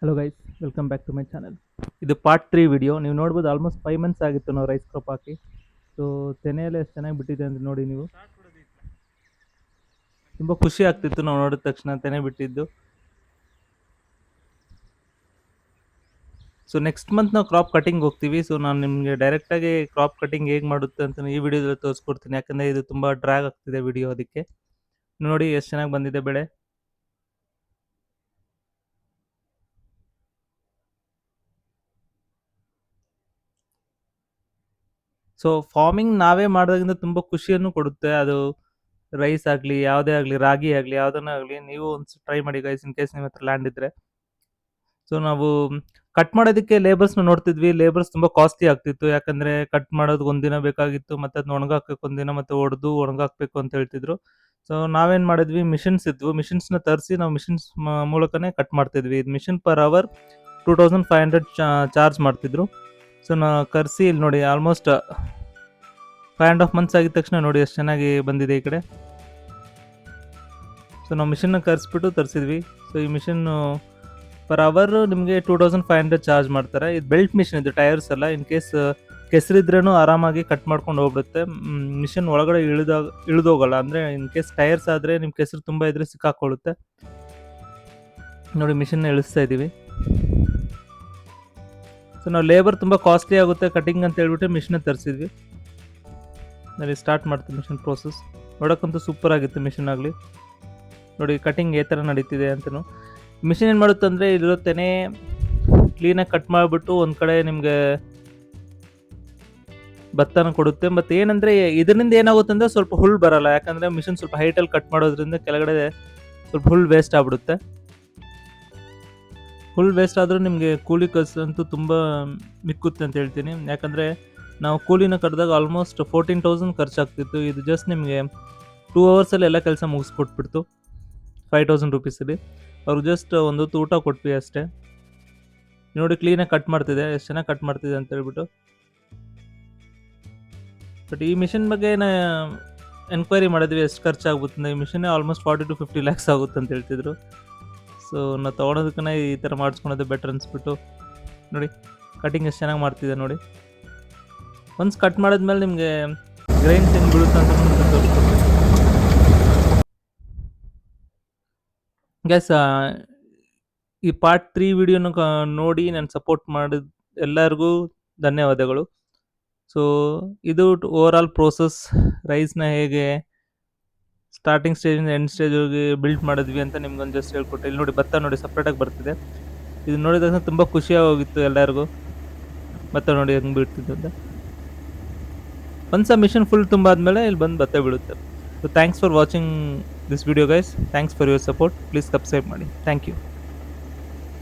Hello guys, welcome back to my channel. ಇದು part 3 video. ನೀವು ನೋಡ್ಬೋದು ಆಲ್ಮೋಸ್ಟ್ 5 ಮಂತ್ಸ್ ಆಗಿತ್ತು ನಾವು ರೈಸ್ ಕ್ರಾಪ್ ಹಾಕಿ. ಸೊ ತೆನೆಯೆಲ್ಲ ಎಷ್ಟು ಚೆನ್ನಾಗಿ ಬಿಟ್ಟಿದೆ ಅಂತ ನೋಡಿ ನೀವು. ತುಂಬ ಖುಷಿ ಆಗ್ತಿತ್ತು ನಾವು ನೋಡಿದ ತಕ್ಷಣ ತೆನೆ ಬಿಟ್ಟಿದ್ದು. ಸೊ ನೆಕ್ಸ್ಟ್ ಮಂತ್ ನಾವು ಕ್ರಾಪ್ ಕಟಿಂಗ್ ಹೋಗ್ತೀವಿ. ಸೊ ನಾನು ನಿಮಗೆ ಡೈರೆಕ್ಟಾಗಿ ಕ್ರಾಪ್ ಕಟಿಂಗ್ ಹೇಗೆ ಮಾಡುತ್ತೆ ಅಂತ ಈ ವಿಡಿಯೋದಲ್ಲಿ ತೋರಿಸ್ಕೊಡ್ತೀನಿ. ಯಾಕಂದರೆ ಇದು ತುಂಬ ಡ್ರ್ಯಾಗ್ ಆಗ್ತಿದೆ ವಿಡಿಯೋ, ಅದಕ್ಕೆ ನೋಡಿ ಎಷ್ಟು ಚೆನ್ನಾಗಿ ಬಂದಿದೆ ಬೆಳೆ. ಸೊ ಫಾರ್ಮಿಂಗ್ ನಾವೇ ಮಾಡೋದ್ರಿಂದ ತುಂಬ ಖುಷಿಯನ್ನು ಕೊಡುತ್ತೆ. ಅದು ರೈಸ್ ಆಗಲಿ, ಯಾವುದೇ ಆಗಲಿ, ರಾಗಿ ಆಗಲಿ, ಯಾವುದನ್ನ ಆಗಲಿ, ನೀವು ಒಂದು ಟ್ರೈ ಮಾಡಿ ಗೈಸ್, ಇನ್ ಕೇಸ್ ನಿಮ್ಮ ಹತ್ರ ಲ್ಯಾಂಡ್ ಇದ್ದರೆ. ಸೊ ನಾವು ಕಟ್ ಮಾಡೋದಕ್ಕೆ ಲೇಬರ್ಸ್ನ ನೋಡ್ತಿದ್ವಿ. ಲೇಬರ್ಸ್ ತುಂಬ ಕಾಸ್ಟ್ಲಿ ಆಗ್ತಿತ್ತು. ಯಾಕಂದರೆ ಕಟ್ ಮಾಡೋದು ಒಂದಿನ ಬೇಕಾಗಿತ್ತು, ಮತ್ತು ಅದನ್ನ ಒಣಗಾಕ್ಬೇಕು ಒಂದಿನ, ಮತ್ತು ಹೊಡೆದು ಒಣಗಾಕ್ಬೇಕು ಅಂತ ಹೇಳ್ತಿದ್ರು. ಸೊ ನಾವೇನು ಮಾಡಿದ್ವಿ, ಮಿಷಿನ್ಸ್ ಇದ್ವು. ಮಿಷಿನ್ಸ್ನ ತರಿಸಿ ನಾವು ಮಿಷಿನ್ಸ್ ಮೂಲಕನೇ ಕಟ್ ಮಾಡ್ತಿದ್ವಿ. ಇದು ಮಿಷಿನ್ ಪರ್ ಅವರ್ 2500 ಚಾರ್ಜ್ ಮಾಡ್ತಿದ್ರು. ಸೊ ನಾ ಕರೆಸಿ ಇಲ್ಲಿ ನೋಡಿ, ಆಲ್ಮೋಸ್ಟ್ 5.5 ಮಂತ್ಸ್ ಆಗಿದ ತಕ್ಷಣ ನೋಡಿ ಎಷ್ಟು ಚೆನ್ನಾಗಿ ಬಂದಿದೆ ಈ ಕಡೆ. ಸೊ ನಾವು ಮಿಷಿನ್ನ ಕರೆಸ್ಬಿಟ್ಟು ತರಿಸಿದ್ವಿ. ಸೊ ಈ ಮಿಷಿನ್ನು ಪರ್ ಅವರ್ ನಿಮಗೆ 2500 ಚಾರ್ಜ್ ಮಾಡ್ತಾರೆ. ಇದು ಬೆಲ್ಟ್ ಮಿಷಿನ್, ಇದು ಟೈರ್ಸ್ ಅಲ್ಲ. ಇನ್ ಕೇಸ್ ಕೆಸರಿದ್ರೂ ಆರಾಮಾಗಿ ಕಟ್ ಮಾಡ್ಕೊಂಡು ಹೋಗ್ಬಿಡುತ್ತೆ. ಮಿಷಿನ್ ಒಳಗಡೆ ಇಳಿದೋಗಲ್ಲ. ಅಂದರೆ ಇನ್ ಕೇಸ್ ಟೈರ್ಸ್ ಆದರೆ ನಿಮ್ಮ ಕೆಸರು ತುಂಬ ಇದ್ರೆ ಸಿಕ್ಕಾಕೊಳ್ಳುತ್ತೆ. ನೋಡಿ ಮಿಷಿನ್ನ ಇಳಿಸ್ತಾ ಇದ್ದೀವಿ. ಸೊ ನಾವು ಲೇಬರ್ ತುಂಬ ಕಾಸ್ಟ್ಲಿ ಆಗುತ್ತೆ ಕಟಿಂಗ್ ಅಂತ ಹೇಳ್ಬಿಟ್ಟು ಮಿಷಿನ ತರಿಸಿದ್ವಿ. ನೋಡಿ ಸ್ಟಾರ್ಟ್ ಮಾಡ್ತೀವಿ ಮಿಷಿನ್ ಪ್ರೋಸೆಸ್. ನೋಡೋಕ್ಕಂತೂ ಸೂಪರ್ ಆಗಿತ್ತು ಮಿಷಿನ್ ಆಗಲಿ. ನೋಡಿ ಕಟಿಂಗ್ ಯಾವ ಥರ ನಡೀತಿದೆ ಅಂತಲೂ. ಮಿಷಿನ್ ಏನು ಮಾಡುತ್ತೆ ಅಂದರೆ, ಇಲ್ಲಿರುತ್ತೇನೆ ಕ್ಲೀನಾಗಿ ಕಟ್ ಮಾಡಿಬಿಟ್ಟು ಒಂದು ಕಡೆ ನಿಮಗೆ ಭತ್ತನ ಕೊಡುತ್ತೆ. ಮತ್ತು ಏನಂದರೆ ಇದರಿಂದ ಏನಾಗುತ್ತೆ ಅಂದರೆ ಸ್ವಲ್ಪ ಹುಲ್ ಬರಲ್ಲ. ಯಾಕಂದರೆ ಮಿಷಿನ್ ಸ್ವಲ್ಪ ಹೈಟಲ್ಲಿ ಕಟ್ ಮಾಡೋದ್ರಿಂದ ಕೆಳಗಡೆ ಸ್ವಲ್ಪ ಹುಲ್ ವೇಸ್ಟ್ ಆಗಿಬಿಡುತ್ತೆ. ಹುಲ್ ವೇಸ್ಟ್ ಆದರೂ ನಿಮಗೆ ಕೂಲಿ ಖರ್ಚಂತೂ ತುಂಬ ಮಿಕ್ಕುತ್ತೆ ಅಂತ ಹೇಳ್ತೀನಿ. ಯಾಕಂದರೆ ನಾವು ಕೂಲಿನ ಕರೆದಾಗ ಆಲ್ಮೋಸ್ಟ್ 14,000 ಖರ್ಚಾಗ್ತಿತ್ತು. ಇದು ಜಸ್ಟ್ ನಿಮಗೆ 2 ಅವರ್ಸಲ್ಲಿ ಎಲ್ಲ ಕೆಲಸ ಮುಗಿಸ್ಕೊಟ್ಬಿಡ್ತು 5,000 ರುಪೀಸಲ್ಲಿ. ಅವ್ರಿಗೆ ಜಸ್ಟ್ ಒಂದು ಹೊತ್ತು ಊಟ ಕೊಟ್ವಿ ಅಷ್ಟೇ. ನೋಡಿ ಕ್ಲೀನಾಗಿ ಕಟ್ ಮಾಡ್ತಿದೆ, ಎಷ್ಟು ಚೆನ್ನಾಗಿ ಕಟ್ ಮಾಡ್ತಿದೆ ಅಂತ ಹೇಳ್ಬಿಟ್ಟು. ಬಟ್ ಈ ಮಿಷಿನ್ ಬಗ್ಗೆ ಎನ್ಕ್ವೈರಿ ಮಾಡಿದ್ವಿ, ಎಷ್ಟು ಖರ್ಚಾಗ್ಬಿಟ್ಟು. ಈ ಮಿಷಿನ್ನೇ ಆಲ್ಮೋಸ್ಟ್ 40 to 50 lakhs ಆಗುತ್ತೆ ಅಂತ ಹೇಳ್ತಿದ್ರು. ಸೊ ನಾವು ತೊಗೊಳೋದಕ್ಕೇ ಈ ಥರ ಮಾಡಿಸ್ಕೊಳೋದು ಬೆಟರ್ ಅನಿಸ್ಬಿಟ್ಟು. ನೋಡಿ ಕಟಿಂಗ್ ಎಷ್ಟು ಚೆನ್ನಾಗಿ ಮಾಡ್ತಿದೆ ನೋಡಿ. ಒನ್ಸ್ ಕಟ್ ಮಾಡಿದ್ಮೇಲೆ ನಿಮಗೆ ಗ್ರೈನ್ಸ್ ಹೆಂಗೆ ಬೀಳುತ್ತೆ ಅಂತ ತೋರಿಸ್ಕೊಡ್ತೀನಿ ಗ್ಯಾಸ್. ಈ ಪಾರ್ಟ್ 3 ವಿಡಿಯೋನ ನೋಡಿ ನಾನು ಸಪೋರ್ಟ್ ಮಾಡಿದ ಎಲ್ಲರಿಗೂ ಧನ್ಯವಾದಗಳು. ಸೊ ಇದು ಓವರ್ ಆಲ್ ಪ್ರೋಸೆಸ್, ರೈಸ್ನ ಹೇಗೆ ಸ್ಟಾರ್ಟಿಂಗ್ ಸ್ಟೇಜಿಂದ ಎಂಡ್ ಸ್ಟೇಜ್ಗೆ ಬಿಲ್ಡ್ ಮಾಡಿದ್ವಿ ಅಂತ ನಿಮ್ಗೊಂದು ಜಸ್ಟ್ ಹೇಳ್ಕೊಟ್ಟೆ. ಇಲ್ಲಿ ನೋಡಿ ಭತ್ತ ನೋಡಿ ಸಪ್ರೇಟಾಗಿ ಬರ್ತಿದೆ. ಇದು ನೋಡಿದ ತಕ್ಷಣ ತುಂಬ ಖುಷಿಯಾಗಿ ಹೋಗಿತ್ತು ಎಲ್ಲರಿಗೂ. ಭತ್ತ ನೋಡಿ ಹೆಂಗೆ ಬೀಳ್ತಿದ್ದು ಅಂತ. ಒನ್ಸ್ ಆ ಮಿಷನ್ ಫುಲ್ ತುಂಬ ಆದಮೇಲೆ ಇಲ್ಲಿ ಬಂದು ಭತ್ತ ಬೀಳುತ್ತೆ. So thanks for watching this video guys. Thanks for your support. Please subscribe ಮಾಡಿ. Thank you.